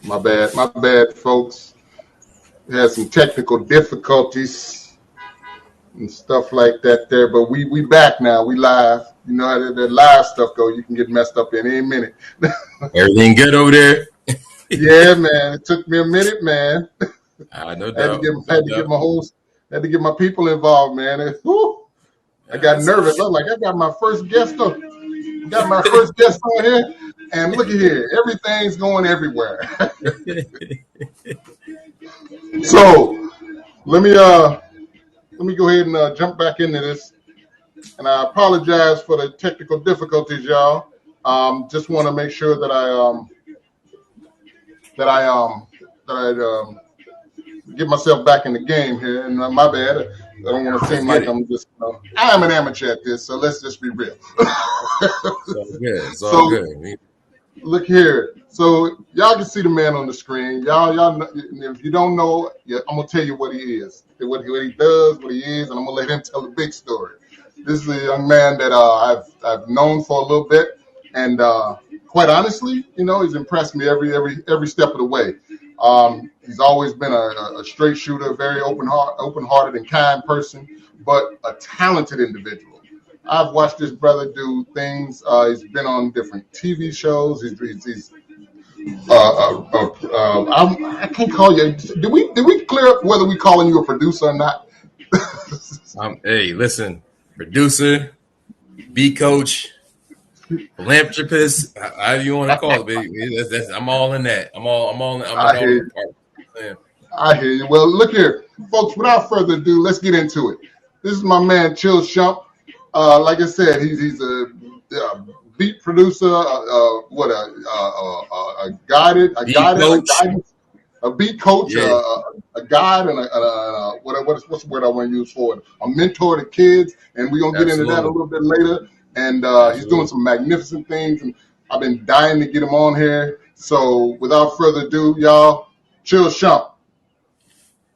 My bad, folks. Had some technical difficulties and stuff like that there, but we back now. We live. You know how that live stuff go. You can get messed up in any minute. Everything good over there? Yeah, man. It took me a minute, man. No I had to doubt. get had to get my people involved, man. I got nervous. I was like, I got my first guest on. Got my first guest on here, and look at here, everything's going everywhere. So let me go ahead and jump back into this, and I apologize for the technical difficulties, y'all. Just want to make sure that I get myself back in the game here. And my bad, I don't want to seem like I'm just. I am an amateur at this, so let's just be real. It's all good. Look here. So y'all can see the man on the screen. Y'all know, if you don't know, I'm gonna tell you what he is, what he does, what he is, and I'm gonna let him tell the big story. This is a young man that I've known for a little bit, and quite honestly, he's impressed me every step of the way. He's always been a straight shooter, very open-hearted and kind person, but a talented individual. I've watched this brother do things. He's been on different TV shows. I can't call you. Did we clear up whether we calling you a producer or not? Hey, listen, producer, beat coach, philanthropist, however you want to call it, baby. I'm all in that. I'm all in that. I hear you. Well, look here, folks. Without further ado, let's get into it. This is my man, Chill Shump. Like I said, he's a beat producer, a beat coach, yeah. a guide, and what's the word I want to use for it? A mentor to kids, and we're gonna get into that a little bit later. And he's doing some magnificent things, and I've been dying to get him on here. So without further ado, y'all, Chill Shump.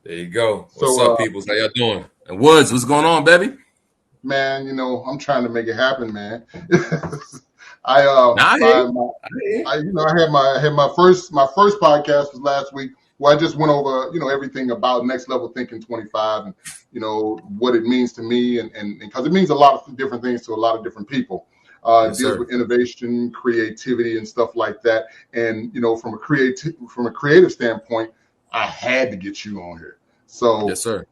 There you go. What's up, people? How y'all doing? And Woods, what's going on, baby? Man, I'm trying to make it happen, man. I had my first podcast was last week where I just went over, everything about Next Level Thinking 25 and, what it means to me and because it means a lot of different things to a lot of different people. It deals with innovation, creativity, and stuff like that. And, from a creative standpoint, I had to get you on here. So yes, sir.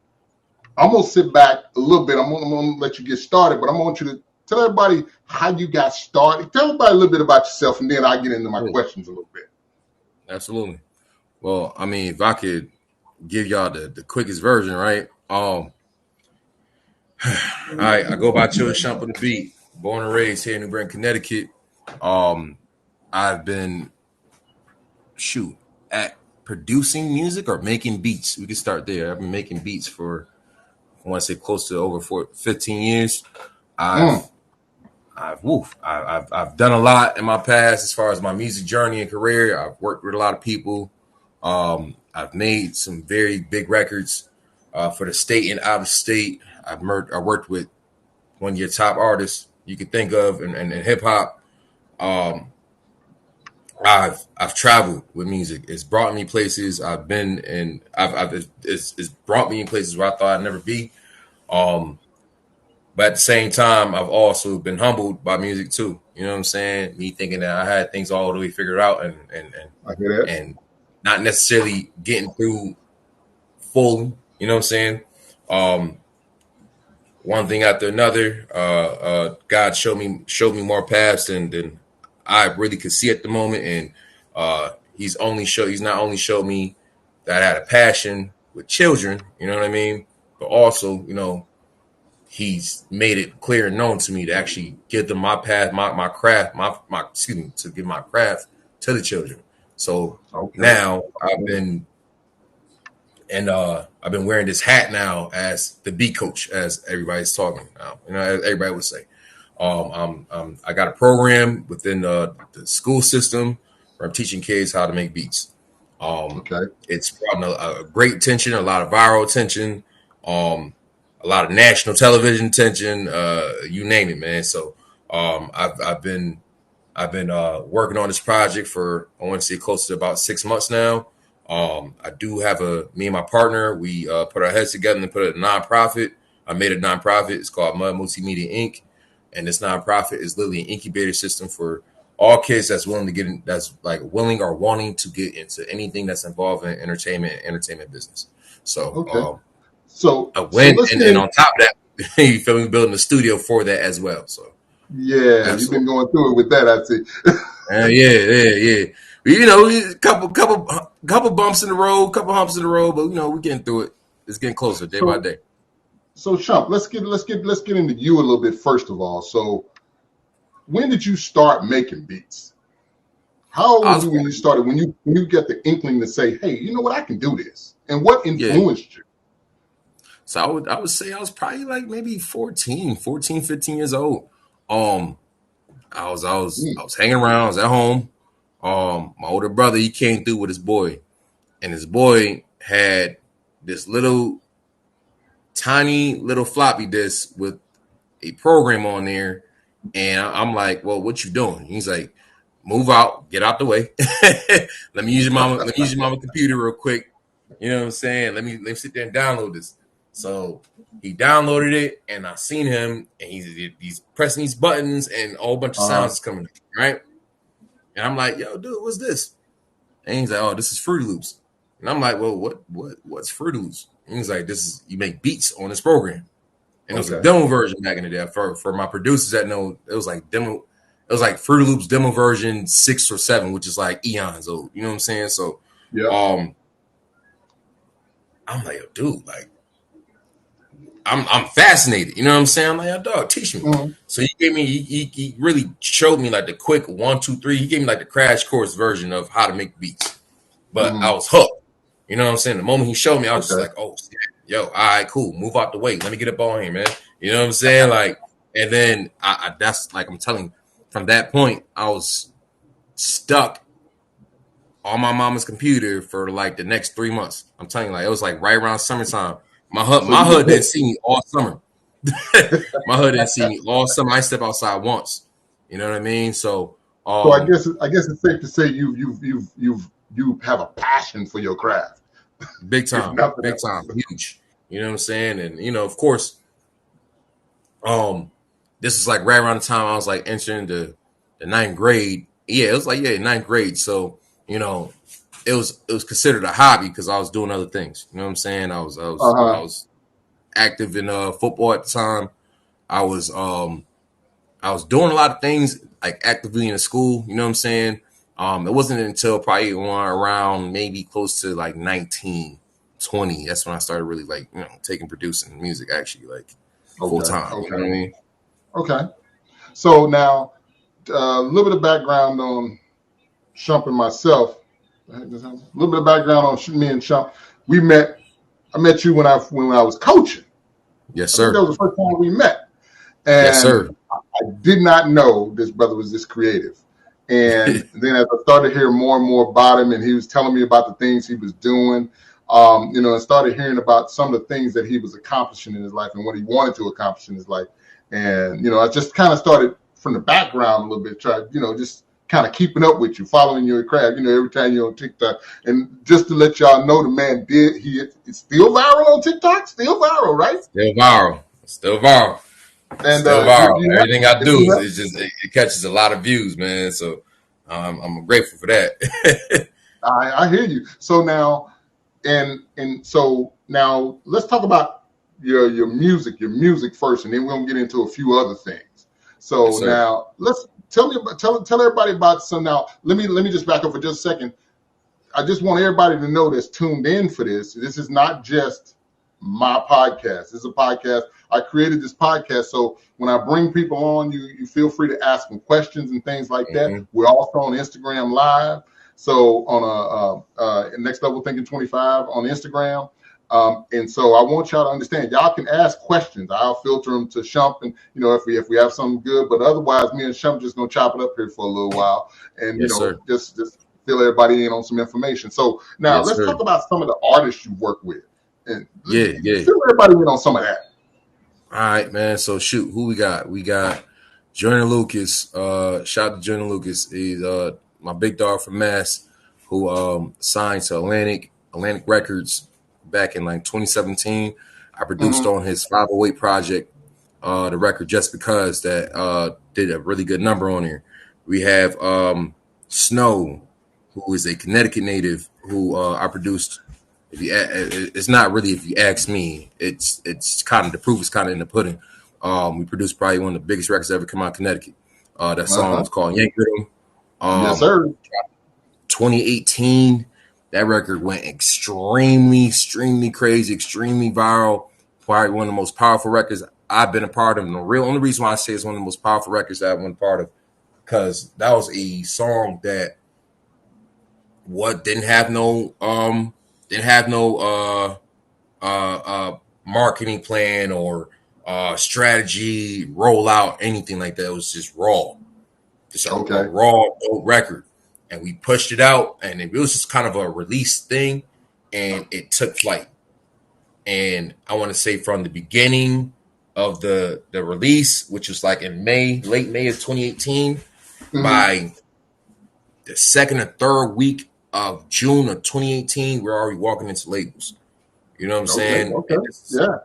I'm going to sit back a little bit. I'm going to let you get started, but I want you to tell everybody how you got started. Tell everybody a little bit about yourself, and then I'll get into my questions a little bit. Absolutely. Well, I mean, if I could give y'all the quickest version, right? All right, I go by Chill Shump on the beat. Born and raised here in New Britain, Connecticut. I've been at producing music or making beats. We can start there. I've been making beats for, I want to say, close to over 15 years. I've done a lot in my past as far as my music journey and career. I've worked with a lot of people. I've made some very big records for the state and out of state. I worked with one of your top artists you could think of in hip hop. I've traveled with music. It's brought me places I've been in. It's brought me in places where I thought I'd never be. But at the same time, I've also been humbled by music too. You know what I'm saying? Me thinking that I had things all the way figured out and not necessarily getting through full. You know what I'm saying? One thing after another, God showed me more paths than I really could see at the moment, and he's not only showed me that I had a passion with children. You know what I mean? But also, he's made it clear and known to me to actually give them my path, my craft, to give my craft to the children. So now I've been wearing this hat now as the beat coach, as everybody's talking now. As everybody would say. I got a program within the school system where I'm teaching kids how to make beats. It's brought a great attention, a lot of viral attention, a lot of national television attention, you name it, man. So I've been I've been working on this project for, I want to say, close to about 6 months now. I do have me and my partner, we put our heads together and put a nonprofit. I made a nonprofit. It's called Mud Multimedia Inc. And this nonprofit is literally an incubator system for all kids that's willing to get in, that's like willing or wanting to get into anything that's involved in entertainment business. So, okay. So I went, and on top of that, you feel me, building a studio for that as well. So yeah, absolutely. You've been going through it with that, I see. Yeah. You know, couple bumps in the road, couple humps in the road, but you know, we're getting through it. It's getting closer day by day. So, Shump, let's get into you a little bit first of all. So, when did you start making beats? How old were you when you started? When you get the inkling to say, "Hey, you know what? I can do this," and what influenced you? So I would say I was probably like maybe 14, 15 years old. I was hanging around. I was at home. My older brother, he came through with his boy, and his boy had this tiny little floppy disk with a program on there. And I'm like, well, what you doing? He's like, move out, get out the way. Let me use your mama computer real quick. You know what I'm saying? Let me sit there and download this. So he downloaded it, and I seen him, and he's pressing these buttons, and a whole bunch of sounds is coming, right? And I'm like, yo, dude, what's this? And he's like, oh, this is Fruity Loops. And I'm like, well, what's Fruity Loops? And he's like, you make beats on this program. And it was a demo version back in the day. For my producers that know, it was like Fruity Loops demo version 6 or 7, which is like eons old. You know what I'm saying? So I'm like, yo, dude, like, I'm fascinated. You know what I'm saying? I'm like, yo, dog, teach me. Mm-hmm. So he gave me, he really showed me like the quick 1, 2, 3. He gave me like the crash course version of how to make beats. But I was hooked. You know what I'm saying? The moment he showed me, I was just like, oh, yo, all right, cool. Move out the way. Let me get up on here, man. You know what I'm saying? Like, and then that's like I'm telling you, from that point, I was stuck on my mama's computer for like the next 3 months. I'm telling you, like, it was like right around summertime. My hood didn't see me all summer. My hood didn't see me all summer. I step outside once. You know what I mean? So I guess it's safe to say you have a passion for your craft. Big time, huge. You know what I'm saying? And you know, of course, this is like right around the time I was like entering the 9th grade. Yeah, it was like ninth grade. So you know, it was considered a hobby because I was doing other things. You know what I'm saying? I was active in football at the time. I was doing a lot of things like actively in the school. You know what I'm saying? It wasn't until probably around maybe close to like 19, 20. That's when I started really like, you know, producing music actually like full time. Okay. You know what I mean? Okay. So now a little bit of background on Shump and myself. A little bit of background on me and Shump. I met you when I was coaching. Yes, sir. I think that was the first time we met. And yes, sir. I did not know this brother was this creative. And then as I started hearing more and more about him, and he was telling me about the things he was doing, you know, and started hearing about some of the things that he was accomplishing in his life and what he wanted to accomplish in his life. And, you know, I just kind of started from the background a little bit, just kind of keeping up with you, following your craft, you know, every time you're on TikTok. And just to let y'all know, the man it's still viral on TikTok, still viral, right? Still viral. And still viral. Everything I do is just it catches a lot of views, man. So I'm grateful for that. I hear you. So now, and so now let's talk about your music first, and then we're gonna get into a few other things. So yes, now let's tell everybody about some. Now let me just back up for just a second. I just want everybody to know that's tuned in for this. This is not just my podcast. This is a podcast. I created this podcast, so when I bring people on, you feel free to ask them questions and things like that. We're also on Instagram Live, so on Next Level Thinking 25 on Instagram. And so I want y'all to understand, y'all can ask questions. I'll filter them to Shump, and you know, if we have something good, but otherwise, me and Shump just gonna chop it up here for a little while, and you know, just fill everybody in on some information. So now let's talk about some of the artists you work with, and fill everybody in on some of that. All right, man. So shoot, who we got? We got Jordan Lucas, shout out to Jordan Lucas. He's my big dog from Mass, who signed to Atlantic Records back in like 2017. I produced on his 508 project, the record Just Because, that did a really good number on here. We have Snow, who is a Connecticut native, who I produced. It's not really, if you ask me, it's kind of, the proof is kind of in the pudding. We produced probably one of the biggest records ever come out of Connecticut. That song was called Yank Rhythm. Yes, sir. 2018, that record went extremely crazy, extremely viral. Probably one of the most powerful records I've been a part of. And the real only reason why I say it's one of the most powerful records that I've been a part of, because that was a song that didn't have no marketing plan or strategy, rollout, anything like that. It was just raw. Just a raw dope record. And we pushed it out, and it was just kind of a release thing, and it took flight. And I want to say from the beginning of the release, which was like in late May of 2018, by the second or third week of June of 2018, we're already walking into labels. You know what I'm saying? Okay. Yeah.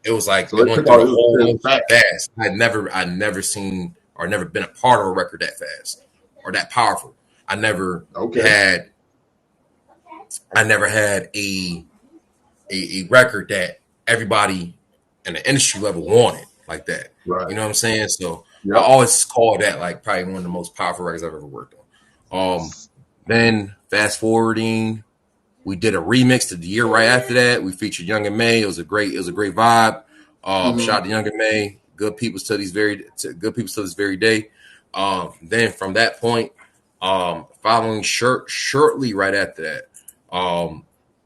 It was like, it went through the whole fast. I'd never seen or never been a part of a record that fast or that powerful. I never had a record that everybody in the industry level wanted like that. Right. You know what I'm saying? So I always call that like probably one of the most powerful records I've ever worked on. Then fast forwarding, we did a remix to the year right after that. We featured Young and May. It was a great vibe. Shout out to Young and May. Good people to this very day. Then from that point, following shortly right after that,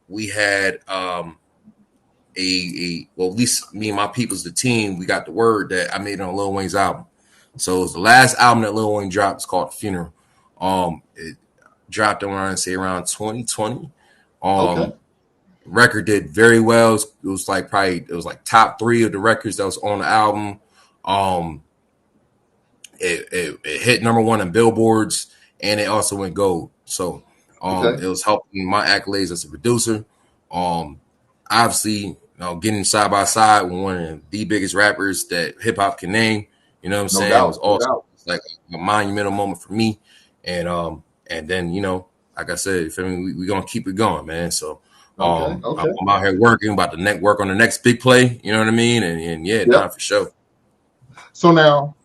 we had well, at least me and my people's the team. We got the word that I made it on Lil Wayne's album. So it was the last album that Lil Wayne dropped. It's called Funeral. It dropped around 2020. Record did very well. It was like top 3 of the records that was on the album. It hit number 1 on billboards, and it also went gold. So it was helping my accolades as a producer. Obviously, getting side by side with one of the biggest rappers that hip hop can name. You know what I'm saying? It was also like a monumental moment for me. And then, like I said, we're gonna keep it going, man. So I'm out here working, about to work on the next big play. You know what I mean? And nah, for sure. So now,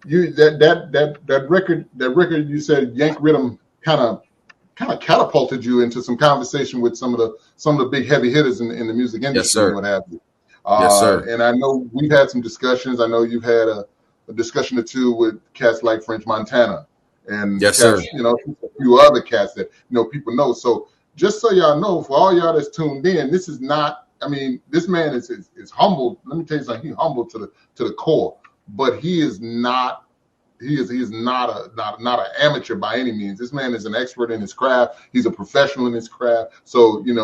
that record you said, Yank Rhythm, kind of catapulted you into some conversation with some of the big heavy hitters in the music industry. Yes, sir. And what have you. Yes, sir. And I know we've had some discussions. I know you've had a discussion or two with cats like French Montana and yes, cats, sir. A few other cats that people know. So just so y'all know, for all y'all that's tuned in, this is not. I mean, this man is humble. Let me tell you something. He's humble to the core, but he is not. He is not an amateur by any means. This man is an expert in his craft. He's a professional in his craft. So you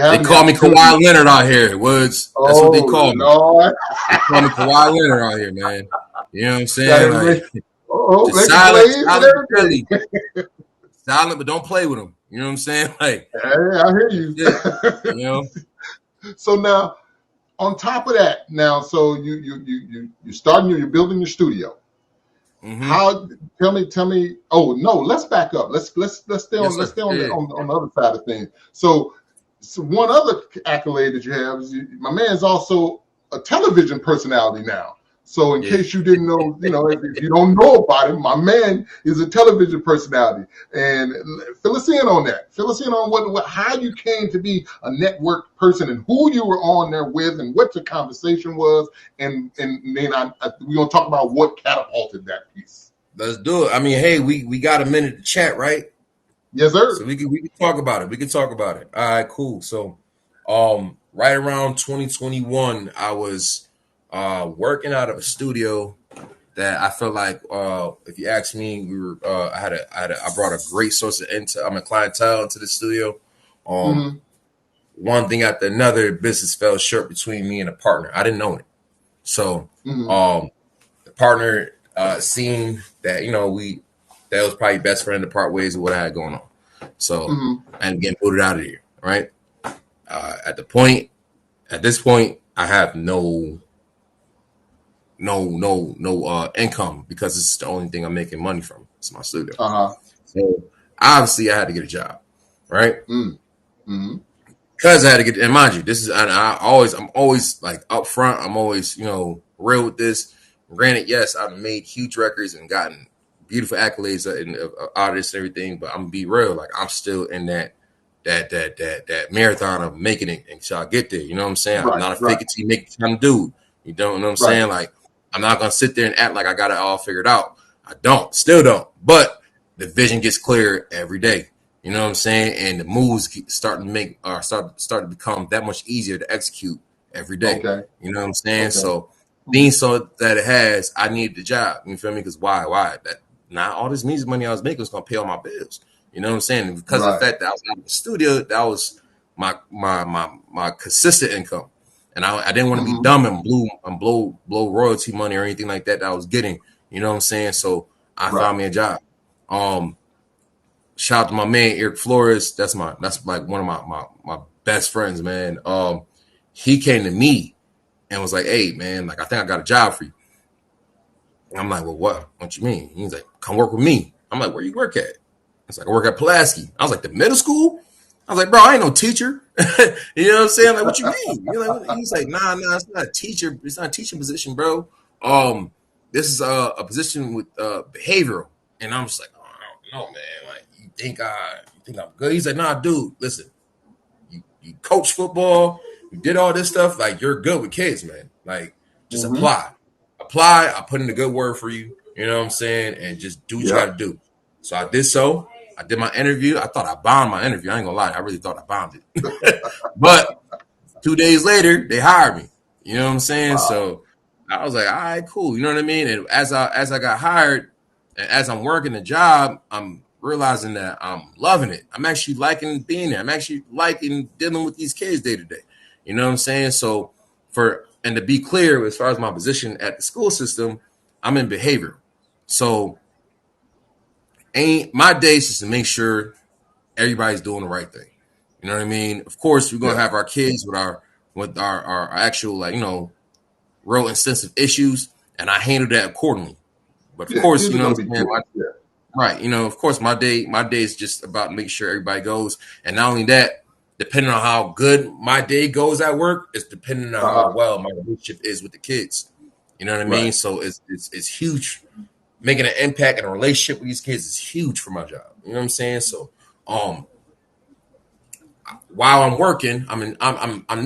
have. They call me Kawhi Leonard out here, Woods. That's what they call me. They call me Kawhi Leonard out here, man. You know what I'm saying? Silent, but don't play with him. You know what I'm saying? Like, hey, I hear you. Yeah, So now, on top of that, so you're starting. You're building your studio. How? Tell me. Oh no, let's back up. Let's stay on the other side of things. So one other accolade that you have is my man's also a television personality now. So in case you didn't know, if you don't know about him, my man is a television personality. And fill us in on that. Fill us in on how you came to be a network person and who you were on there with and what the conversation was. And then we're going to talk about what catapulted that piece. Let's do it. I mean, hey, we got a minute to chat, right? Yes, sir. So we can talk about it. All right, cool. So right around 2021, I was working out of a studio that I felt like, if you ask me, I brought a great source of clientele into the studio. One thing after another, business fell short between me and a partner. I didn't know it. So partner seen that, that was probably best friend to part ways with what I had going on. So and getting booted out of here, right? At this point, I have no income because it's the only thing I'm making money from. It's my studio. So obviously I had to get a job, right? Because I had to get, and mind you, this is, I'm always like upfront. I'm always, real with this. Granted, yes, I've made huge records and gotten beautiful accolades and artists and everything, but I'm gonna be real. Like I'm still in that marathon of making it until I get there. You know what I'm saying? I'm not a fake it till you make it kind of dude. You don't know what I'm saying? Like I'm not gonna sit there and act like I got it all figured out. I don't, still don't. But the vision gets clearer every day. You know what I'm saying? And the moves start to become that much easier to execute every day. Okay. You know what I'm saying? Okay. So being so that it has, I needed the job. You feel me? Because why? That not all this music money I was making was gonna pay all my bills. You know what I'm saying? Because of the fact that I was in the studio, that was my consistent income. And I didn't want to be dumb and blow royalty money or anything like that I was getting. You know what I'm saying? So I found me a job. Shout out to my man Eric Flores. That's like one of my best friends, man. He came to me and was like, "Hey, man, like I think I got a job for you." And I'm like, "Well, what? What you mean?" He's like, "Come work with me." I'm like, "Where you work at?" It's like, "I work at Pulaski." I was like, "The middle school?" I was like, "Bro, I ain't no teacher." You know what I'm saying? Like, what you mean? He's like, nah, it's not a teacher. It's not a teaching position, bro. This is a position with behavioral. And I'm just like, oh, I don't know, man. Like, you think I'm good? He's like, nah, dude, listen, you coach football, you did all this stuff, like you're good with kids, man. Like, just apply. I put in a good word for you, you know what I'm saying? And just do what you gotta do. So I did so. I did my interview. I thought I bombed my interview. I ain't gonna lie. I really thought I bombed it. But 2 days later, they hired me. You know what I'm saying? Wow. So I was like, all right, cool. You know what I mean? And as I got hired and as I'm working the job, I'm realizing that I'm loving it. I'm actually liking being there. I'm actually liking dealing with these kids day to day. You know what I'm saying? So and to be clear, as far as my position at the school system, I'm in behavior. So my day is just to make sure everybody's doing the right thing. You know what I mean? Of course, we're gonna have our kids with our actual, like, real extensive issues, and I handle that accordingly. But of course, you know what I'm saying? Right. Of course, my day is just about making sure everybody goes. And not only that, depending on how good my day goes at work, it's depending on how well my relationship is with the kids. You know what I mean? So it's huge. Making an impact and a relationship with these kids is huge for my job. You know what I'm saying? So while I'm working, I'm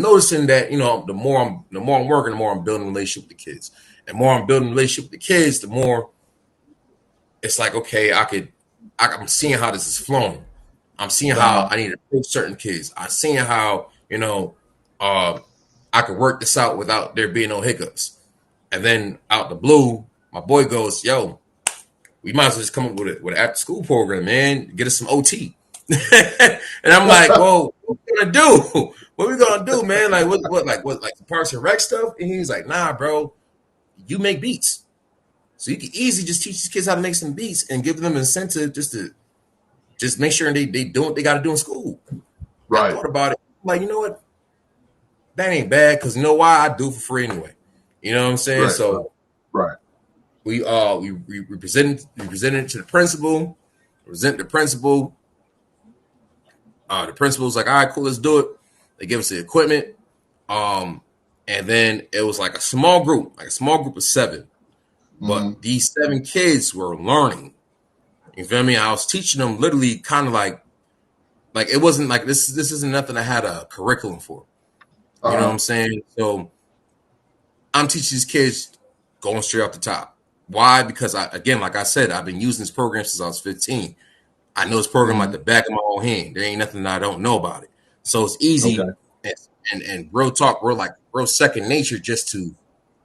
noticing that, the more I'm working, the more I'm building a relationship with the kids. And the more I'm building a relationship with the kids, the more it's like, okay, I'm seeing how this is flowing. I'm seeing how I need to approach certain kids. I'm seeing how, I could work this out without there being no hiccups. And then out the blue, my boy goes, "Yo, we might as well just come up with an after school program, man. Get us some OT." And I'm like, "Whoa, what we gonna do? What we gonna do, man? Like what like the Parks and Rec stuff?" And he's like, "Nah, bro, you make beats. So you can easily just teach these kids how to make some beats and give them an incentive just make sure they do what they got to do in school." Right. I thought about it. I'm like, you know what? That ain't bad, because you know why? I do it for free anyway. You know what I'm saying? Right, so we presented it to the principal. Present the principal. The principal was like, "All right, cool, let's do it." They gave us the equipment. And then it was like a small group of 7. But these 7 kids were learning. You feel me? I was teaching them literally kind of like it wasn't like this isn't nothing I had a curriculum for. You know what I'm saying? So I'm teaching these kids going straight off the top. Why? Because like I said, I've been using this program since I was 15. I know this program like the back of my own hand. There ain't nothing that I don't know about it. So it's easy and real talk, real second nature, just to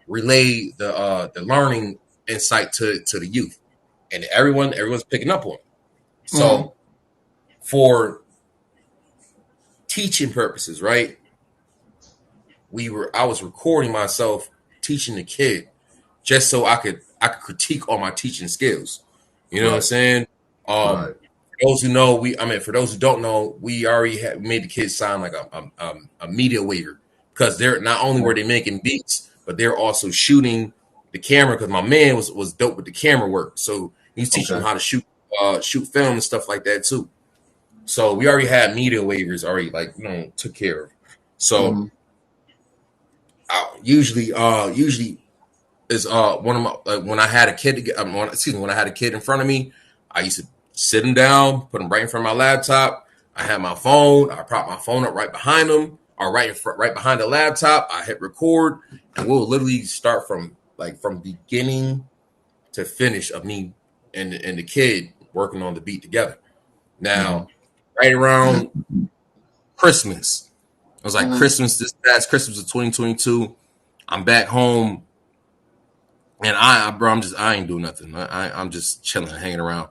relay the learning insight to the youth. And everyone's picking up on it. So for teaching purposes, right? I was recording myself teaching the kid just so I could I could critique on my teaching skills. You know what I'm saying? Right. For those who know, for those who don't know, we already made the kids sign like a media waiver, because they're not only were they making beats, but they're also shooting the camera, because my man was dope with the camera work. So he's teaching them how to shoot film and stuff like that too. So we already had media waivers already, like, took care of. So usually is one of my, like, when I had a kid when I had a kid in front of me, I used to sit him down, put him right in front of my laptop. I had my phone. I prop my phone up right behind him, or right behind the laptop. I hit record, and we'll literally start from beginning to finish of me and the kid working on the beat together. Now, right around Christmas, it was like Christmas, this past Christmas of 2022. I'm back home, and I ain't doing nothing. I'm just chilling, hanging around.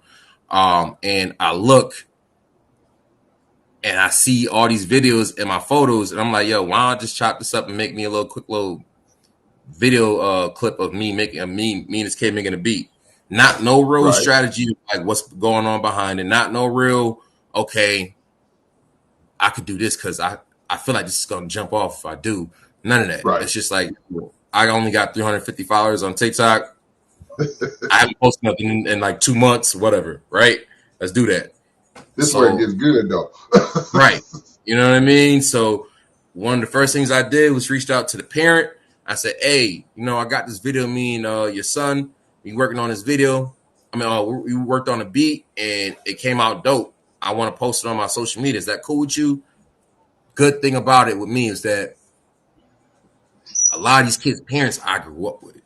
And I look, and I see all these videos and my photos, and I'm like, yo, why don't I just chop this up and make me a quick little video clip of me making me and this kid making a beat. Not no real strategy, like what's going on behind it. Not no real, okay, I could do this because I feel like this is gonna jump off if I do. None of that. It's just like, I only got 350 followers on TikTok. I haven't posted nothing in like 2 months, whatever, right? Let's do that. This where it gets good though. Right. You know what I mean? So one of the first things I did was reached out to the parent. I said, hey, I got this video of me and your son. We working on this video. We worked on a beat and it came out dope. I want to post it on my social media. Is that cool with you? Good thing about it with me is that a lot of these kids' parents, I grew up with it.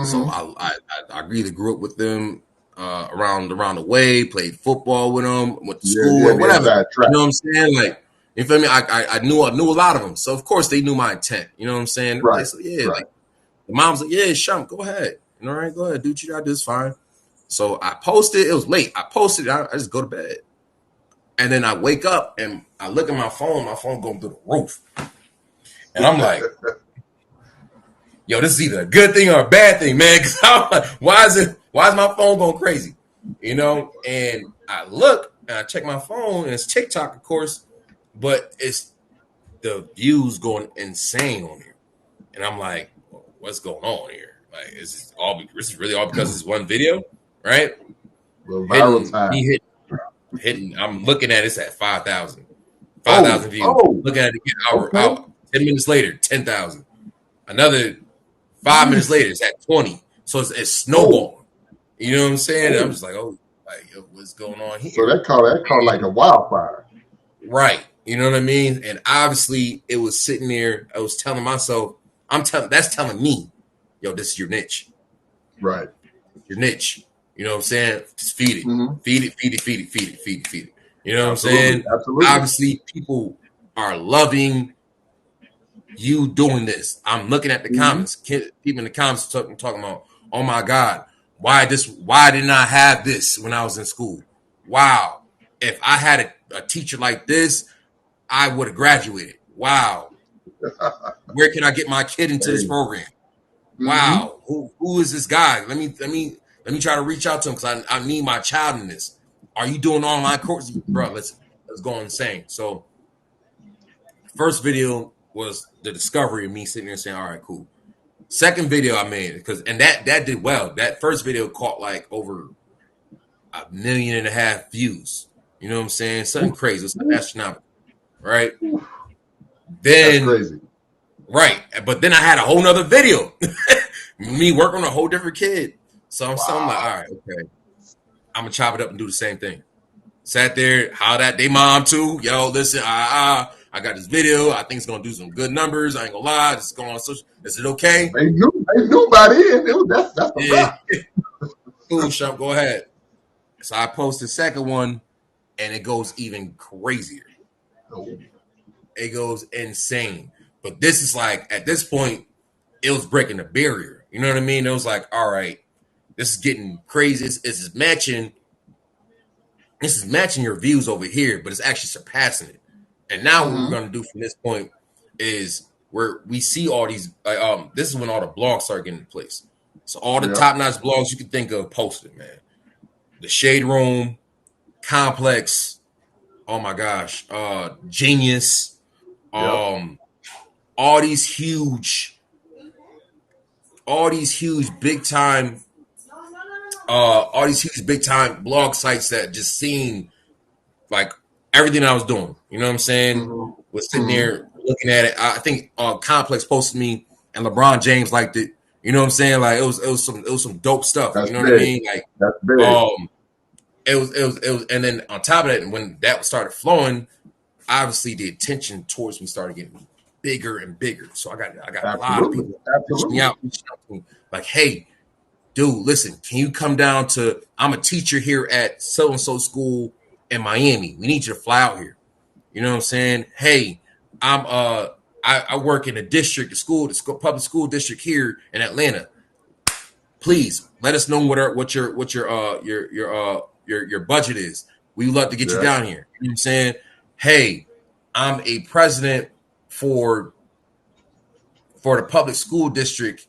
So I really grew up with them around the way, played football with them, went to school or whatever. You know what I'm saying? Like, you feel me? I knew a lot of them. So of course they knew my intent. You know what I'm saying? Right. So, like the mom's like, yeah, Shump, go ahead. All right, go ahead. Do what you gotta do, it's fine. So I posted, it was late. I posted, I just go to bed. And then I wake up and I look at my phone going through the roof. And I'm like, yo, this is either a good thing or a bad thing, man. Because I'm like, why is my phone going crazy? And I look and I check my phone, and it's TikTok, of course, but it's the views going insane on here. And I'm like, what's going on here? Like, is this really all because it's one video, right? Well, viral time. Hitting. I'm looking at it, it's at 5,000 views. Looking at it again, out 10 minutes later, 10,000. Another 5 minutes later, it's at 20. So it's snowballing. You know what I'm saying? And I'm just like, yo, what's going on here? So that caught like a wildfire. Right. You know what I mean? And obviously it was sitting there. I was telling myself, that's telling me, yo, this is your niche. Right. Your niche. You know what I'm saying? Just feed it. Feed it. You know what I'm saying? Absolutely. Obviously, people are loving you doing this. I'm looking at the comments. People in the comments talking about, oh my God, why didn't I have this when I was in school? Wow. If I had a teacher like this, I would have graduated. Wow. Where can I get my kid into this program? Wow. Who is this guy? Let me try to reach out to him because I need my child in this. Are you doing online courses? Bro, let's go insane. So first video was the discovery of me sitting there saying, all right, cool. Second video I made, and that did well. That first video caught like over 1.5 million views. You know what I'm saying? Something crazy. It's astronomical. Right? Then, that's crazy. Right. But then I had a whole nother video. Me working on a whole different kid. So I'm like, all right, okay. I'm gonna chop it up and do the same thing. Sat there, hollered at they mom too. Yo, listen, I got this video. I think it's gonna do some good numbers. I ain't gonna lie. It's going on social. Is it okay? They knew about it. That's the rap. Cool, Shump, go ahead. So I post the second one, and it goes even crazier. It goes insane. But this is like, at this point, it was breaking the barrier. You know what I mean? It was like, all right, this is getting crazy. This is matching your views over here, but it's actually surpassing it. And now what we're going to do from this point is where we see all these, this is when all the blogs start getting in place. So all the top-notch blogs you can think of posted, man. The Shade Room, Complex, oh my gosh, Genius, all these huge big time blog sites that just seen like everything I was doing. You know what I'm saying? Was sitting there looking at it. I think Complex posted me and LeBron James liked it. You know what I'm saying? Like it was some dope stuff. That's you know big. What I mean? Like that's big. It was, and then on top of that, when that started flowing, obviously the attention towards me started getting bigger and bigger. So I got a lot of people reaching out to me, like, hey, dude, listen, can you come down to? I'm a teacher here at so and so school in Miami. We need you to fly out here. You know what I'm saying? Hey, I work in a district, the public school district here in Atlanta. Please let us know what your budget is. We love to get you down here. You know what I'm saying? Hey, I'm a president for the public school district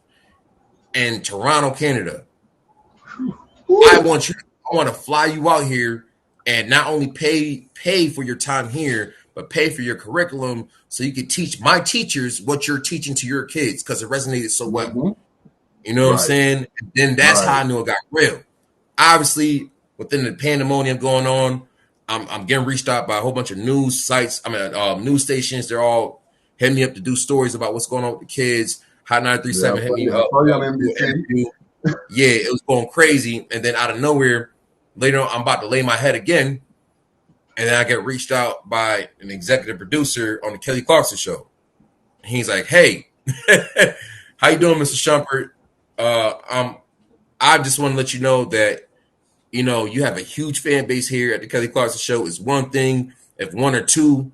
in Toronto, Canada. I want to fly you out here and not only pay for your time here, but pay for your curriculum so you can teach my teachers what you're teaching to your kids because it resonated so well. You know what I'm saying? And then that's how I knew it got real. Obviously, within the pandemonium going on, I'm getting reached out by a whole bunch of news sites. News stations. They're all hitting me up to do stories about what's going on with the kids. Hot 937 hit me up. Yeah, it was going crazy. And then out of nowhere, later on, I'm about to lay my head again. And then I get reached out by an executive producer on the Kelly Clarkson show. And he's like, hey, how you doing, Mr. Shumpert? I just want to let you know that, you have a huge fan base here at the Kelly Clarkson show. Is one thing if one or two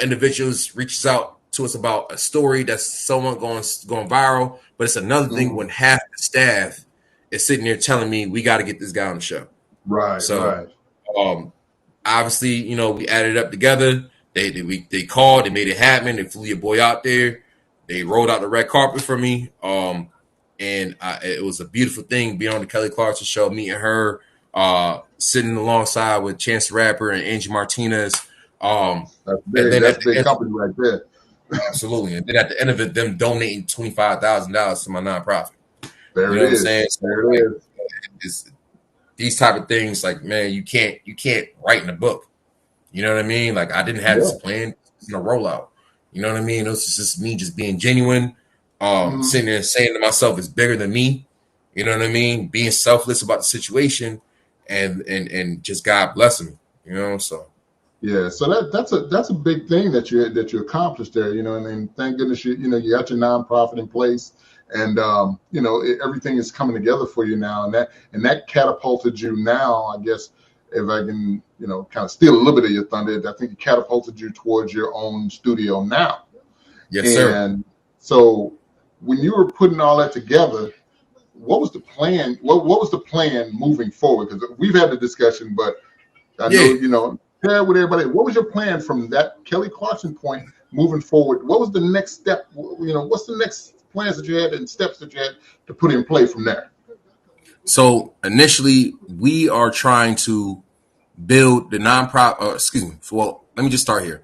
individuals reaches out to us about a story that's someone going viral, but it's another thing when half the staff is sitting there telling me we got to get this guy on the show. Obviously, we added it up together. They called, they made it happen. They flew your boy out there. They rolled out the red carpet for me. And it was a beautiful thing being on the Kelly Clarkson show, meeting her, sitting alongside with Chance the Rapper and Angie Martinez. That's big. That's big company right there. Absolutely. And then at the end of it, them donating $25,000 to my nonprofit. There it is. These type of things, like, man, you can't write in a book. You know what I mean? Like, I didn't have this plan in a rollout. You know what I mean? It was just me just being genuine, sitting there saying to myself, it's bigger than me. You know what I mean? Being selfless about the situation and just God blessing me, so. Yeah, so that's a big thing that you accomplished there, and thank goodness you got your nonprofit in place, and everything is coming together for you now, and that catapulted you now. I guess if I can kind of steal a little bit of your thunder, I think it catapulted you towards your own studio now. Yes, sir. And so when you were putting all that together, what was the plan? What was the plan moving forward? Because we've had the discussion, but I know share with everybody. What was your plan from that Kelly Clarkson point moving forward? What was the next step? What's the next plans that you had and steps that you had to put in play from there? So initially, we are trying to build the nonprofit. Well, let me just start here.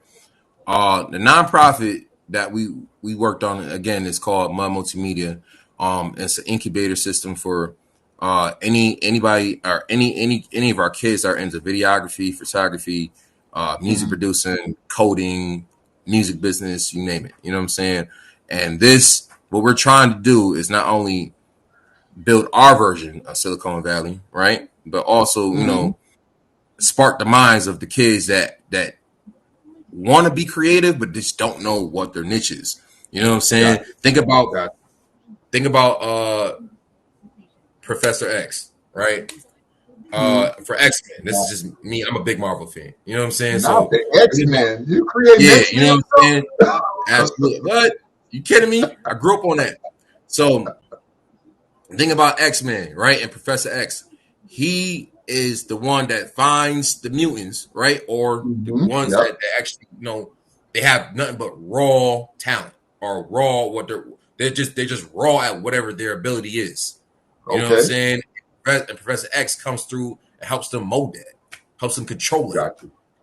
The nonprofit that we worked on again is called Mud Multimedia. It's an incubator system for anybody or any of our kids that are into videography, photography, music producing, coding, music business, you name it. You know what I'm saying? And what we're trying to do is not only build our version of Silicon Valley, right? But also, spark the minds of the kids that want to be creative, but just don't know what their niche is. You know what I'm saying? Think about Professor X, right? For X-Men. This is just me. I'm a big Marvel fan. You know what I'm saying? So X-Men, you create X-Men. You know what I'm saying? Absolutely. What? You kidding me? I grew up on that. So think about X-Men, right? And Professor X. He is the one that finds the mutants, right? Or the ones that actually, they have nothing but raw talent or raw they're just raw at whatever their ability is. You know what I'm saying? And Professor X comes through and helps them mold that, helps them control it,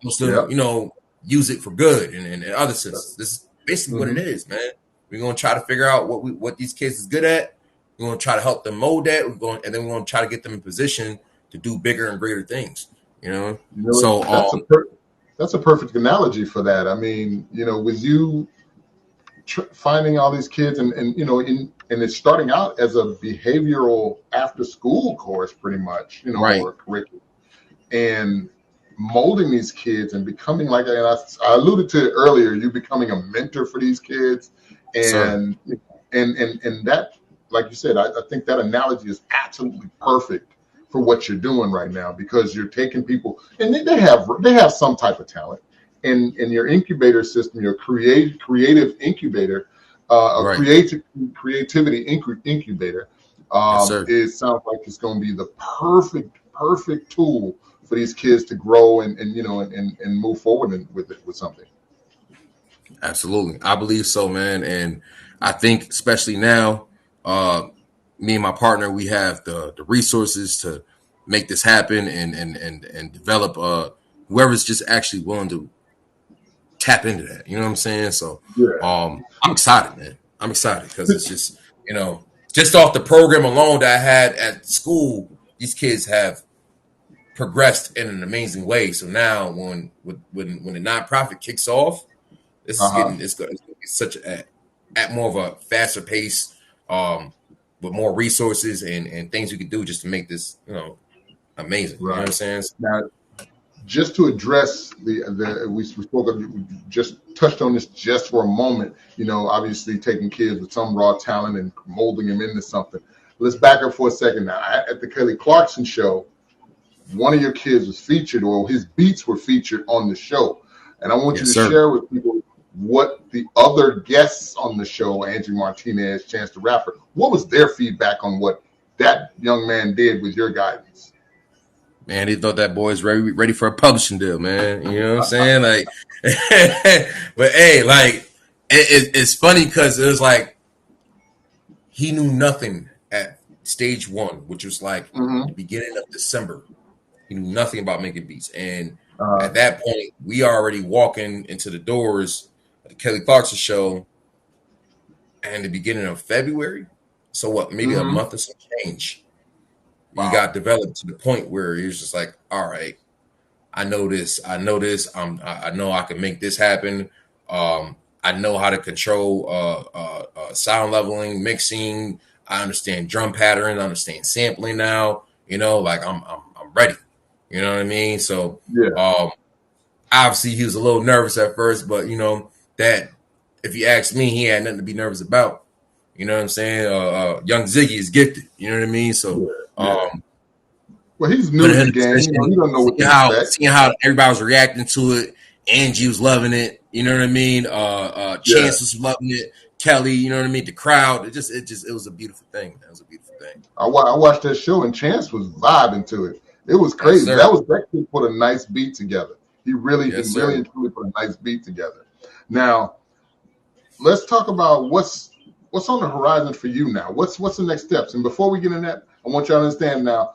helps them, you know, use it for good and other senses. This is basically what it is, man. We're gonna try to figure out what these kids is good at. We're gonna try to help them mold that. And then we're gonna try to get them in position to do bigger and greater things. You know, so that's a perfect analogy for that. I mean, you know, with you finding all these kids and you know, and it's starting out as a behavioral after school course, pretty much, you know, or a curriculum, and molding these kids and becoming like, and I alluded to it earlier, you becoming a mentor for these kids, and that, like you said, I think that analogy is absolutely perfect for what you're doing right now, because you're taking people, and they have some type of talent, and your incubator system, your creative incubator, creativity incubator, it sounds like it's going to be the perfect tool for these kids to grow and you know and move forward with something. Absolutely, I believe so, man, and I think especially now, me and my partner, we have the resources to make this happen and develop whoever's just actually willing to tap into that. You know what I'm saying? So I'm excited, man. I'm excited because it's just, you know, just off the program alone that I had at school, these kids have progressed in an amazing way. So now when the nonprofit kicks off, this is getting it's such at more of a faster pace, with more resources and things we could do just to make this, you know, amazing. You know what I'm saying? Now, just to address we just touched on this just for a moment, you know, obviously taking kids with some raw talent and molding them into something. Let's back up for a second now. At the Kelly Clarkson show, one of your kids was featured, or his beats were featured on the show. And I want you to share with people what the other guests on the show, Angie Martinez, Chance the Rapper, what was their feedback on what that young man did with your guidance? Man, he thought that boy's ready for a publishing deal, man. You know what I'm saying? Like, but hey, like, it's funny because it was like he knew nothing at stage one, which was like the beginning of December. He knew nothing about making beats, and at that point, we already walking into the doors of the Kelly Clarkson show, and the beginning of February. So what? Maybe a month or some change. He got developed to the point where he was just like, all right, I know this. I know I can make this happen. I know how to control sound leveling, mixing. I understand drum pattern. I understand sampling now. You know, like I'm ready. You know what I mean? So obviously he was a little nervous at first, but you know that if you ask me, he had nothing to be nervous about. You know what I'm saying? Young Ziggy is gifted. You know what I mean? So. Well, he's new to the game. You know, he don't know what to expect. Seeing how everybody was reacting to it, Angie was loving it. You know what I mean? Chance was loving it. Kelly, you know what I mean? The crowd. It was a beautiful thing. It was a beautiful thing. I watched that show and Chance was vibing to it. It was crazy. That kid put a nice beat together. He really and truly put a nice beat together. Now, let's talk about what's on the horizon for you now. What's the next steps? And before we get in that, I want you to understand now.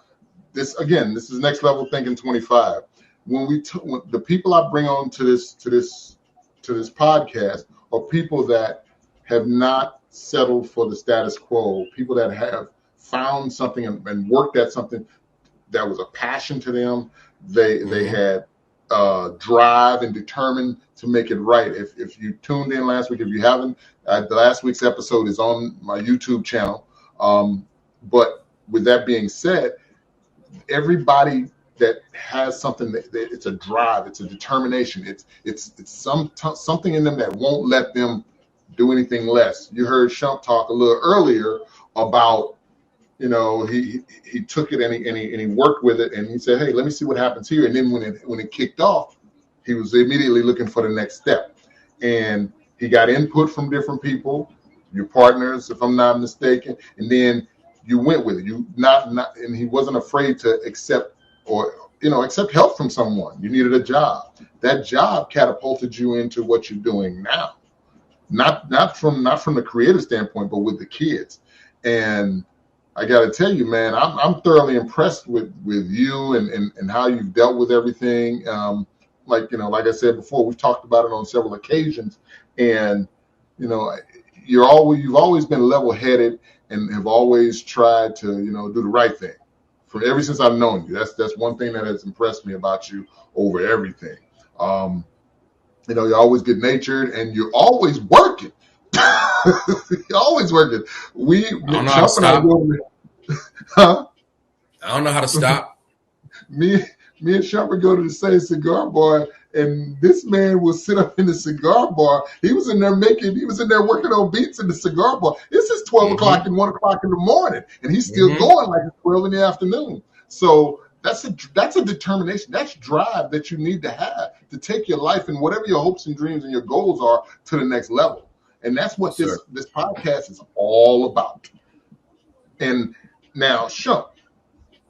This is Next Level Thinking 25. When the people I bring on to this podcast are people that have not settled for the status quo. People that have found something and worked at something that was a passion to them. They had drive and determined to make it right. If you tuned in last week, if you haven't, the last week's episode is on my YouTube channel. But with that being said, everybody that has something that it's a drive, it's a determination, it's something in them that won't let them do anything less. You heard Shump talk a little earlier about, you know, he took it and he worked with it and he said, hey, let me see what happens here. And then when it kicked off, he was immediately looking for the next step. And he got input from different people, your partners, if I'm not mistaken, and then you went with it. And he wasn't afraid to accept help from someone. You needed a job. That job catapulted you into what you're doing now. Not from the creative standpoint, but with the kids. And I got to tell you, man, I'm thoroughly impressed with you and how you've dealt with everything. Like I said before, we've talked about it on several occasions, and you know, you've always been level headed and have always tried to do the right thing. For ever since I've known you, that's one thing that has impressed me about you over everything. You're always good natured and you're always working. You're always working. I don't know how to stop. Huh? I don't know how to stop. me and Shumpert go to the same cigar bar, and this man will sit up in the cigar bar. He was in there working on beats in the cigar bar. This is 12 o'clock and 1 o'clock in the morning, and he's still going like it's 12 in the afternoon. So that's a determination. That's drive that you need to have to take your life and whatever your hopes and dreams and your goals are to the next level. And that's what this podcast is all about. And now, Shump,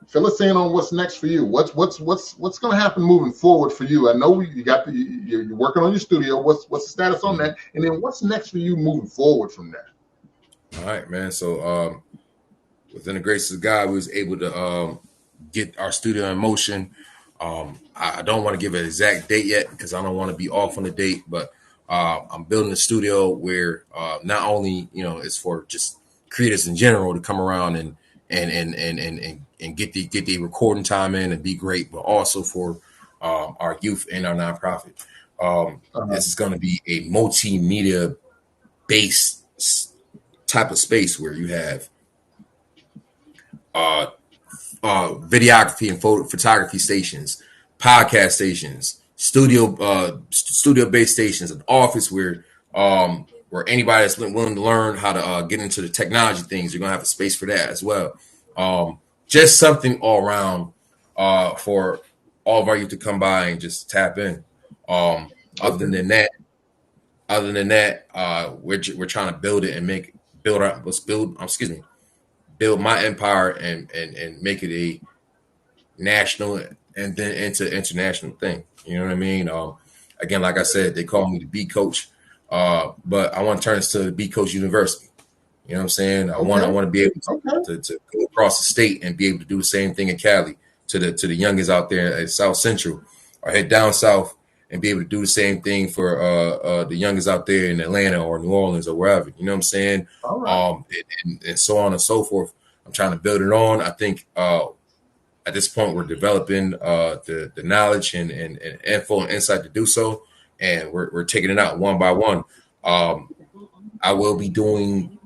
fill us in on what's next for you. What's going to happen moving forward for you? I know you're working on your studio. What's the status on that? And then what's next for you moving forward from there? All right, man. So within the grace of God, we was able to get our studio in motion. I don't want to give an exact date yet because I don't want to be off on the date, but I'm building a studio where not only it's for just creators in general to come around and get the recording time in and be great, but also for our youth and our nonprofit. This is going to be a multimedia based type of space where you have videography and photography stations, podcast stations, studio based stations, an office where anybody that's willing to learn how to get into the technology things, you're gonna have a space for that as well. Just something all around for all of our youth to come by and just tap in. Other than that, we're trying to build it and build my empire and make it a national and then into international thing. You know what I mean? Again, like I said, they call me the Beat Coach, but I want to turn this to the Beat Coach University. You know what I'm saying? I want to be able to go across the state and be able to do the same thing in Cali to the youngest out there at South Central, or head down south and be able to do the same thing for the youngest out there in Atlanta or New Orleans or wherever. You know what I'm saying? Right. And so on and so forth. I'm trying to build it on. I think at this point we're developing the knowledge and info and insight to do so, and we're taking it out one by one. I will be doing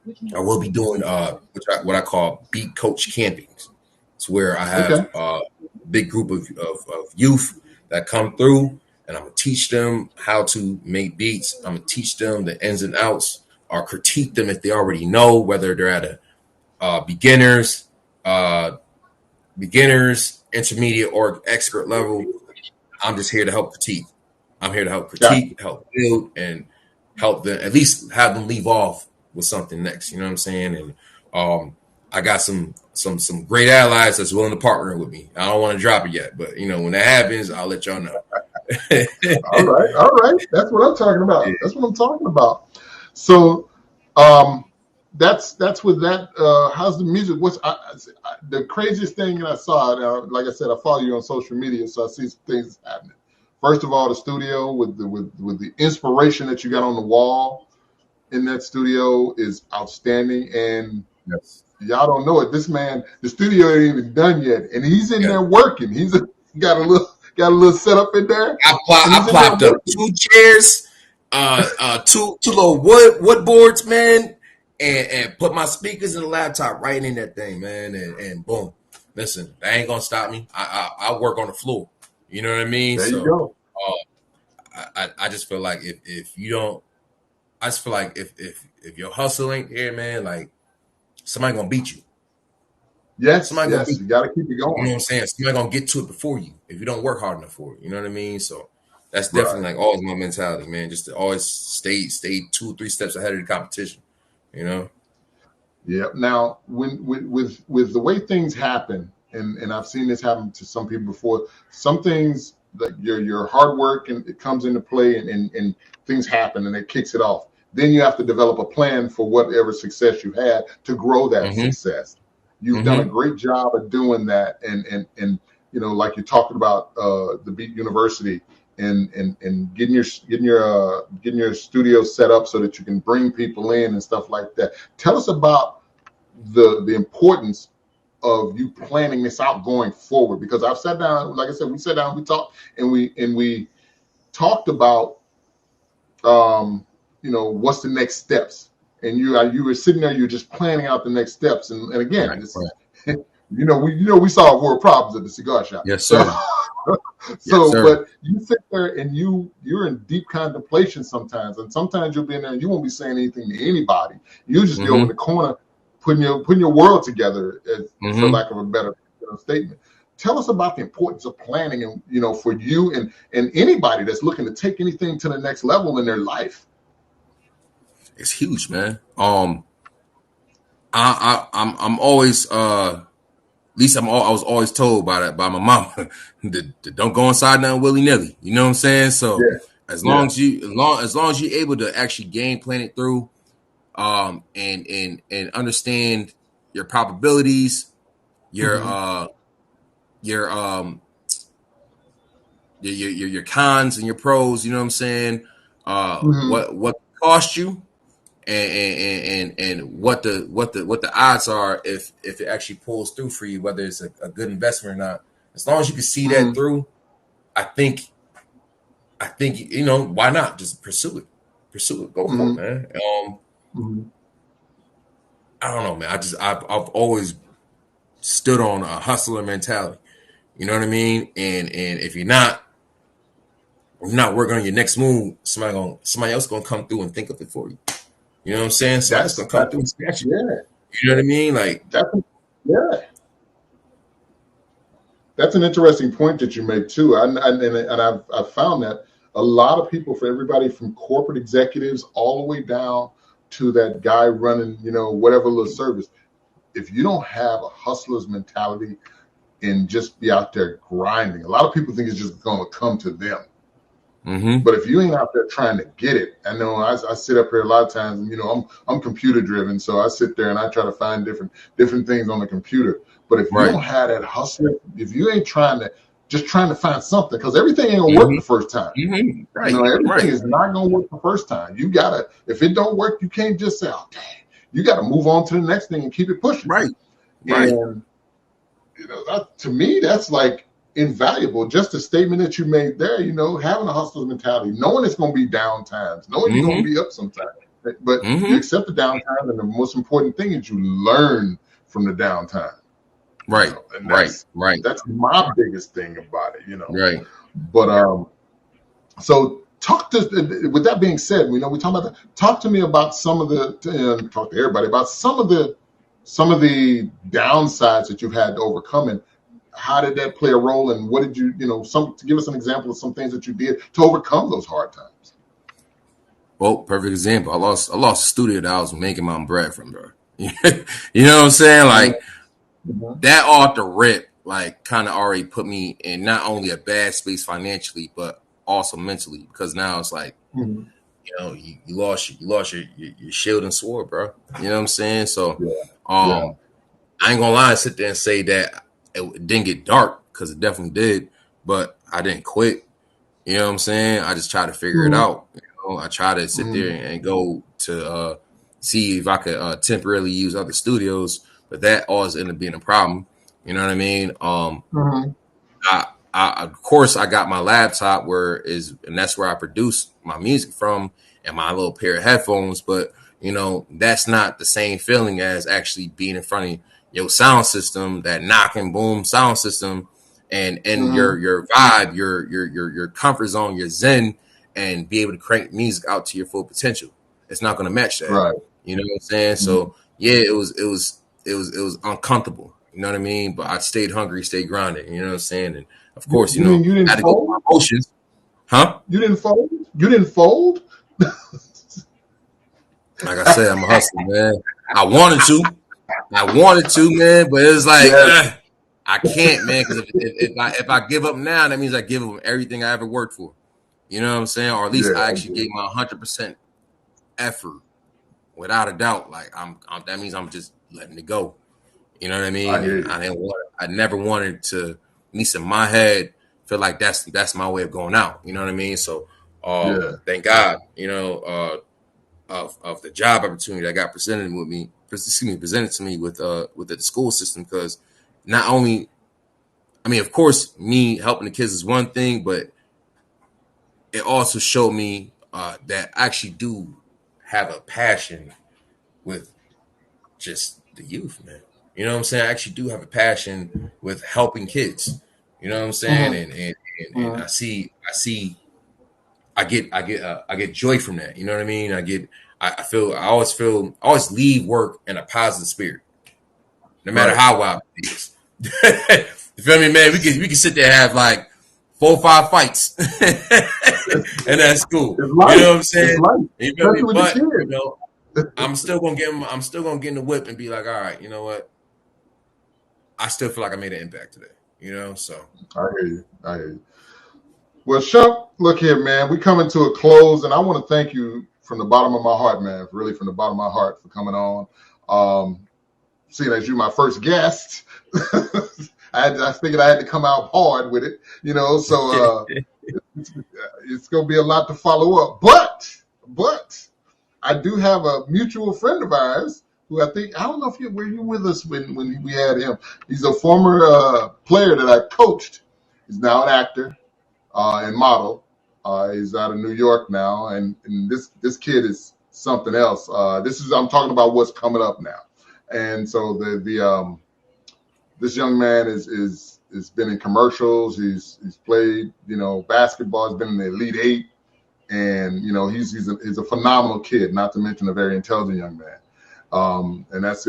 what I call Beat Coach campings. It's where I have a big group of youth that come through, and I'm gonna teach them how to make beats. I'm gonna teach them the ins and outs, or critique them if they already know, whether they're at a beginners, intermediate, or expert level. I'm just here to help critique. I'm here to help critique, help build, and help them at least have them leave off with something next. You know what I'm saying? And I got some great allies that's willing to partner with me. I don't want to drop it yet, but when that happens, I'll let y'all know. All right. That's what I'm talking about. Yeah. That's what I'm talking about. So, that's with that. How's the music? What's the craziest thing that I saw? Like I said, I follow you on social media, so I see some things happening. First of all, the studio with the inspiration that you got on the wall in that studio is outstanding. And y'all don't know it. This man, the studio ain't even done yet, and he's in there working. He's got a little setup in there. I plopped up 2 chairs, two little wood boards, man, and put my speakers and the laptop right in that thing, man, and boom. Listen, that ain't gonna stop me. I work on the floor. You know what I mean? There you go. I just feel like if you don't, I just feel like if your hustle ain't there, man, like somebody gonna beat you. Yes, you gotta keep it going. You know what I'm saying? Somebody gonna get to it before you if you don't work hard enough for it. You know what I mean? So that's definitely like always my mentality, man. Just to always stay 2 or 3 steps ahead of the competition. You know? Yeah. Now, when with the way things happen, and I've seen this happen to some people before. Some things like your hard work and it comes into play, and things happen and it kicks it off. Then you have to develop a plan for whatever success you had to grow that success. You've done a great job of doing that, and you know, like you're talking about the Beat University and getting your studio set up so that you can bring people in and stuff like that. Tell us about the importance of you planning this out going forward, because I've sat down, like I said, we sat down, we talked, and we talked about you know, what's the next steps, and you were sitting there, you're just planning out the next steps, and again, right. you know, we solve world problems at the cigar shop. Yes, sir. So, yes, sir. But you sit there and you're in deep contemplation sometimes, and sometimes you'll be in there and you won't be saying anything to anybody. You just be over in the corner putting your world together, for lack of a better statement. Tell us about the importance of planning, and you know, for you and anybody that's looking to take anything to the next level in their life. It's huge, man. I'm always I was always told by my mama that don't go inside nothing willy-nilly. You know what I'm saying? So as long as you're able to actually game plan it through, and understand your probabilities, your cons and your pros, you know what I'm saying? What cost you, and what the odds are if it actually pulls through for you, whether it's a good investment or not. As long as you can see that through, I think you know, why not just pursue it, go for it, man. I don't know, man. I've always stood on a hustler mentality. You know what I mean? And if you're not working on your next move, somebody else gonna come through and think of it for you. You know what I'm saying? So that's gonna come through and scratch you. Yeah. You know what I mean? Like that's an interesting point that you make too. And I've found that a lot of people, for everybody from corporate executives all the way down to that guy running, you know, whatever little service, if you don't have a hustler's mentality and just be out there grinding, a lot of people think it's just going to come to them. But if you ain't out there trying to get it, I know I sit up here a lot of times, and you know, I'm computer driven, so I sit there and I try to find different things on the computer. But if you don't have that hustle, if you ain't trying to find something, because everything ain't gonna work the first time. Right. You know, everything is not gonna work the first time. You gotta, if it don't work, you can't just say, "Oh, dang." You got to move on to the next thing and keep it pushing. Right. And you know, to me, that's like invaluable. Just a statement that you made there. You know, having a hustler's mentality, knowing it's going to be down times, knowing you're going to be up sometimes, but you accept the downtime, and the most important thing is you learn from the downtime. Right. You know, right. That's my biggest thing about it. You know. Right. But so. With that being said, you know, we talk about that. Talk to me about talk to everybody about some of the downsides that you've had to overcome, and how did that play a role, and what did you know, to give us an example of some things that you did to overcome those hard times. Well, perfect example. I lost a studio that I was making my own bread from, bro. You know what I'm saying? Like that off the rip, like kind of already put me in not only a bad space financially, but also mentally, because now it's like, you know, you lost your shield and sword, bro. You know what I'm saying? So, I ain't gonna lie and sit there and say that it didn't get dark, because it definitely did, but I didn't quit. You know what I'm saying? I just tried to figure it out. You know, I tried to sit there and go to see if I could temporarily use other studios, but that always ended up being a problem. You know what I mean? Of course, I got my laptop and that's where I produce my music from, and my little pair of headphones. But you know, that's not the same feeling as actually being in front of your sound system, that knock and boom sound system, and your vibe, your comfort zone, your zen, and be able to crank music out to your full potential. It's not going to match that, right? You know what I'm saying? So yeah, it was uncomfortable. You know what I mean? But I stayed hungry, stayed grinding. You know what I'm saying? And of course, you know, you didn't I had to go through my emotions. Huh? You didn't fold? You didn't fold? Like I said, I'm a hustler, man. I wanted to, man, but it's like I can't, man, because if I give up now, that means I give up everything I ever worked for. You know what I'm saying? Or at least I actually gave my 100% effort, without a doubt. Like that means I'm just letting it go. You know what I mean? And I never wanted to, at least in my head, feel like that's my way of going out. You know what I mean? So thank God, of the job opportunity that got presented to me with the school system, because not only, I mean, of course, me helping the kids is one thing, but it also showed me that I actually do have a passion with just the youth, man. You know what I'm saying? I actually do have a passion with helping kids. You know what I'm saying? And I get joy from that. You know what I mean? I always leave work in a positive spirit, no matter how wild it is. You feel me, man? We can sit there and have like 4 or 5 fights, and that's cool. You know what I'm saying? You feel me? But I'm still gonna get in the whip and be like, all right, you know what? I still feel like I made an impact today. You know, so I hear you. Well, Shump, look here, man. We coming to a close, and I want to thank you from the bottom of my heart, man. Really, from the bottom of my heart, for coming on. Seeing as you my first guest, I figured I had to come out hard with it, So it's gonna be a lot to follow up, but I do have a mutual friend of ours who I don't know if you were you with us when we had him. He's a former player that I coached. He's now an actor and model. He's out of New York now, and this kid is something else. I'm talking about what's coming up now, and so this young man is been in commercials. He's played basketball. He's been in the Elite Eight, and he's a phenomenal kid. Not to mention a very intelligent young man. And that's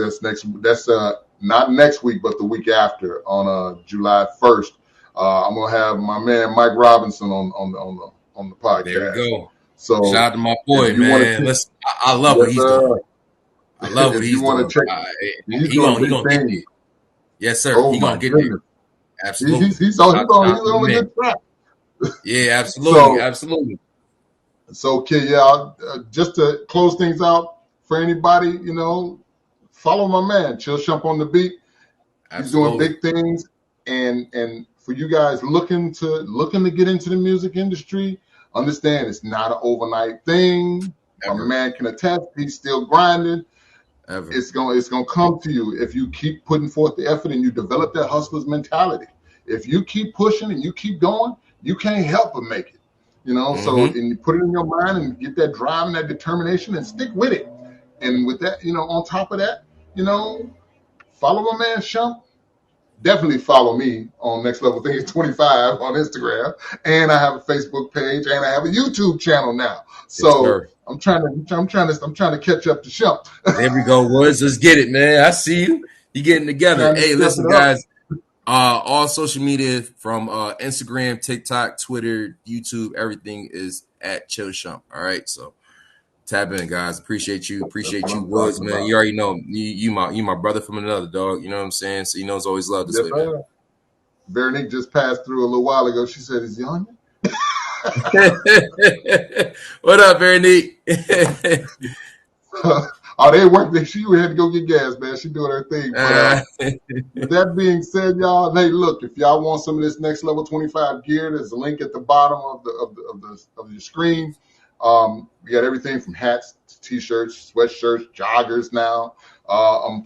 not next week, but the week after, on July 1st. I'm gonna have my man Mike Robinson on the podcast. There we go. So shout out to my boy, man. Listen, I love what he's doing. I love what he's doing. He gonna get there. Yes, sir. Oh, he gonna get there. Absolutely. He's on a good track. Yeah, absolutely, absolutely. So, okay, just to close things out for anybody, follow my man, Chill Shump on the beat. Absolutely. He's doing big things, and for you guys looking to get into the music industry, understand it's not an overnight thing. A man can attest; he's still grinding. It's gonna come to you if you keep putting forth the effort and you develop that hustler's mentality. If you keep pushing and you keep going, you can't help but make it. So and you put it in your mind and get that drive and that determination and stick with it. And with that, on top of that, follow my man Shump. Definitely follow me on Next Level Thinking 25 on Instagram, and I have a Facebook page, and I have a YouTube channel now. So yes, I'm trying to catch up to Shump. There we go, Woods. Let's get it, man. I see you. You getting together. Hey, listen, guys. All social media from Instagram, TikTok, Twitter, YouTube, everything is at Chill Shump. All right, so tap in, guys. Appreciate you, Woods, man. You already know you my brother from another, dog. You know what I'm saying? So it's always love this way, man. Veronique just passed through a little while ago. She said, "Is he on What up, Veronique?" They worked. She had to go get gas, man. She doing her thing. But with that being said, y'all, hey, look, if y'all want some of this Next Level 25 gear, there's a link at the bottom of your screen. We got everything from hats to t-shirts, sweatshirts, joggers now. I'm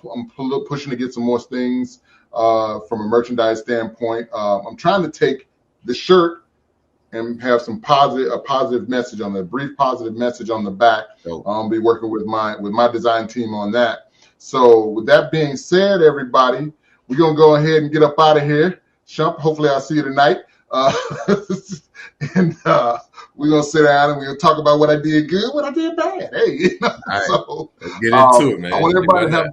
pushing to get some more things from a merchandise standpoint. I'm trying to take the shirt and have a positive message on the brief positive message on the back. I'll be working with my design team on that. So with that being said, everybody, we're gonna go ahead and get up out of here. Shump, hopefully I'll see you tonight. And we're gonna sit down and we're gonna talk about what I did good, what I did bad. Hey, right. So let's get into it, man. I want everybody to have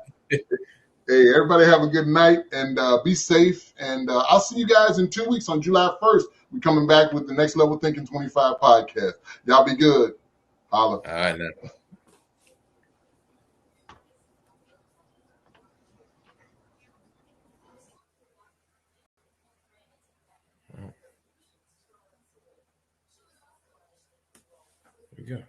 everybody have a good night and be safe. And I'll see you guys in 2 weeks on July 1st. We're coming back with the Next Level Thinking 25 podcast. Y'all be good. Holla. All right, now. There we go.